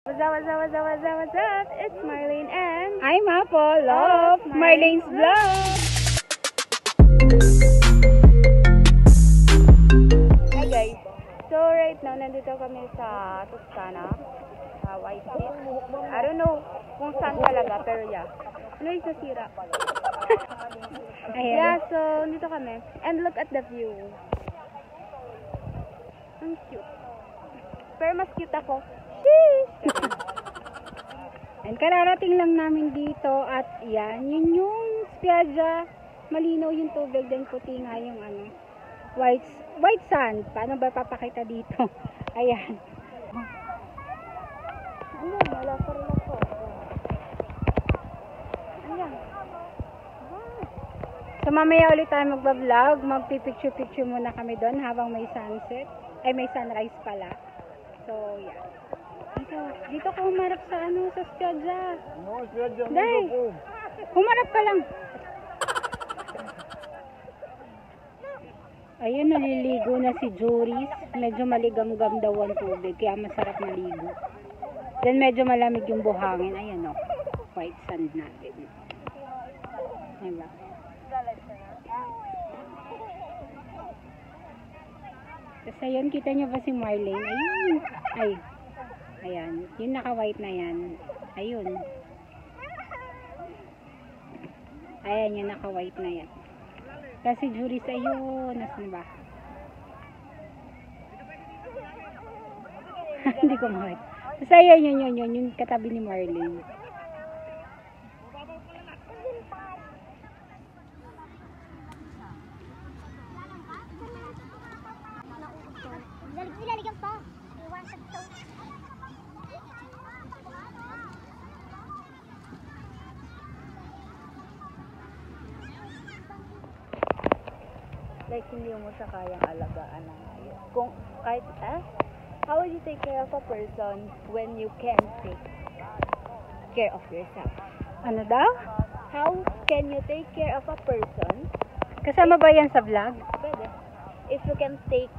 What's up? It's Marlene and I'm Apple of Marlene's Vlog. Hi guys. So right now, nandito kami sa Toscana, sa White Sea. I don't know kung saan talaga, pero yeah. Ano yung nasira? Yeah, so nandito kami. And look at the view. Ang cute. Pero mas cute ako. Sheesh! And kararating lang namin dito at yan, yun yung spiaggia. Malinaw yung tubig, then puti nga yung white sand. Paano ba papakita dito? Ayan. Ayan, wala pa rin ako. Ayan. So mamaya ulit tayo magbablog. Magpipicture-picture muna kami doon habang may sunset. Ay, may sunrise pala. So, yeah. Dito ko humarap sa sa spiaggia. No, spiaggia. Day, humarap ka lang. Ayun, naliligo na si Juris. Medyo maligam-gam daw ang tubig, kaya masarap maligo. Then medyo malamig yung buhangin. Ayan o, white sand natin. Diba? Tapos ayun, kita nyo ba si Marlene? Ayun. Ay. Ayan. Yung naka-white na yan. Ayun. Ayan, yung naka-white na yan. Kasi Juris, ayun. Nasaan ba? Hindi ko makita. Tapos ayun, yun. Yung katabi ni Marlene. Ilalagyan pa. Iwasan to. Like, hindi mo siya kayang alagaan ng ayos. Kung, kahit, how would you take care of a person when you can't take care of yourself? Ano daw? How can you take care of a person? Kasama ba yan sa vlog? Pwede. If you can take,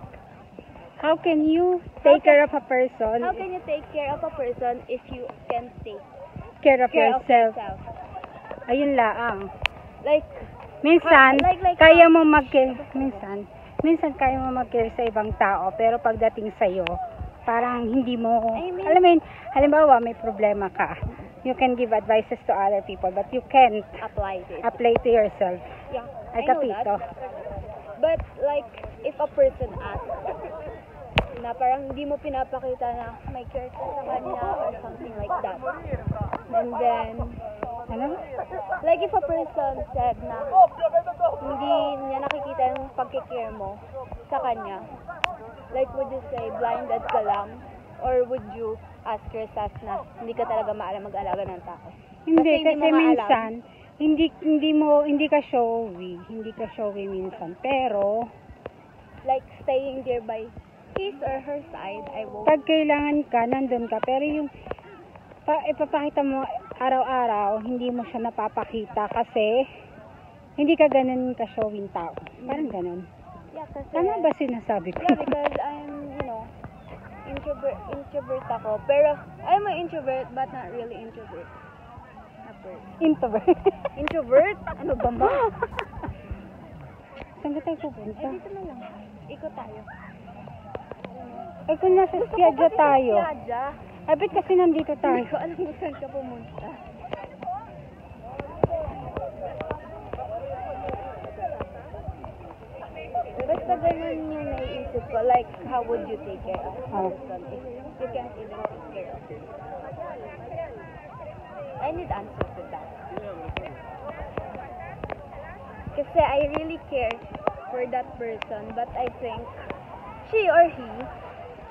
How can you take care of a person? how can you take care of a person if you can take Care of care of yourself. yourself? Ayun laang. Like, Minsan, Like, kaya mo mag-care. Minsan kaya mo mag-care sa ibang tao, pero pagdating sa'yo, parang hindi mo, I mean, alam mo yun, halimbawa may problema ka. You can give advices to other people, but you can't apply this. apply to yourself. Yeah, Ay, I know kapito. that. But, like, if a person asks, na parang hindi mo pinapakita na may care ka sa kanya or something like that. And then, Ano? like if a person said na hindi niya nakikita yung pagkikare mo sa kanya, like would you say blinded ka lang or would you ask yourself na hindi ka talaga maalam mag-alaga ng tao? Hindi, Kasi kasi hindi mo nga minsan, hindi ka showy minsan, pero Like staying there by his or her side, I won't. pag kailangan ka, nandun ka, pero yung ipapakita mo araw-araw, hindi mo siya napapakita kasi hindi ka ganun ka-showing tao. Parang ganun. Yeah, kasi, Tama ba sinasabi ko? yeah, because I'm, introvert ako. Pero, I'm an introvert, but not really introvert. Introvert. Introvert? Ano ba ma? Saan ka tayo pupunta? Dito na lang. Ikot tayo. Eh kung nasa spiaggia tayo. Spiaggia? Ay, ba't kasi nandito tayo? Hindi ko alam kung saan ka pumunta. Basta ganun yung naiisip ko. Like, how would you take care of a person if you can't even take care of yourself? I need answers to that. Kasi I really care for that person, but I think she or he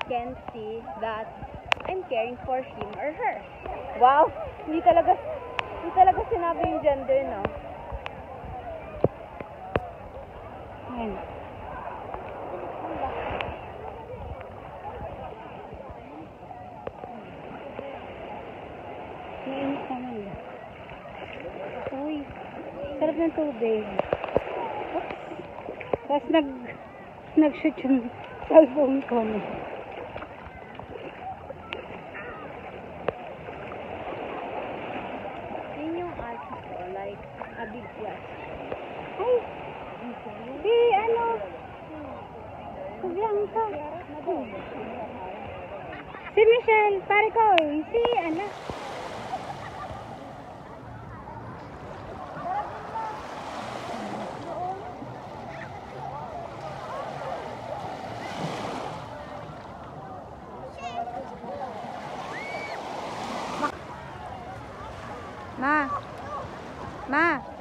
can see that I'm caring for him or her. Wow! Hindi talaga sinabi yung gender, no? Ayan. Mainit naman. Uy, sarap ng tubig. Oops. Tapos nag-shoot yung cellphone ko. Yes. Ay, si ano, si Bianca. Si Michelle, pare ko si ano. Ma.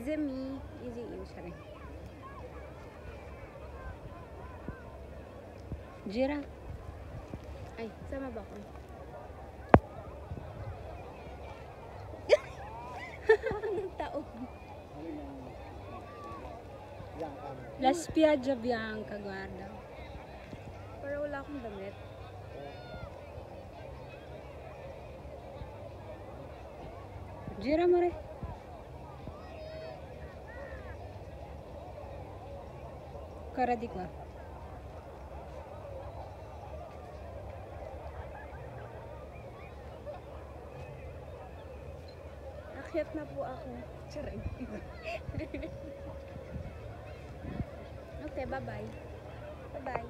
Easy me. Easy you. Sorry. Jira. Ay, sama ba ko? Anong taon? La spiaggia bianca, guarda. Pero wala akong damit. Gira mo rin. Cara di qua. Akyat na po ako. Charing. Okay, bye-bye. Bye-bye.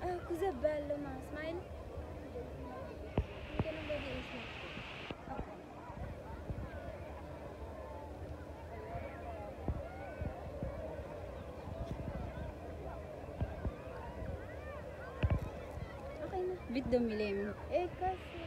Ah, cos'è bello, ma smile? Che non vedi in snap. Okay. Okay na. Bit dumilim. Eh, kasi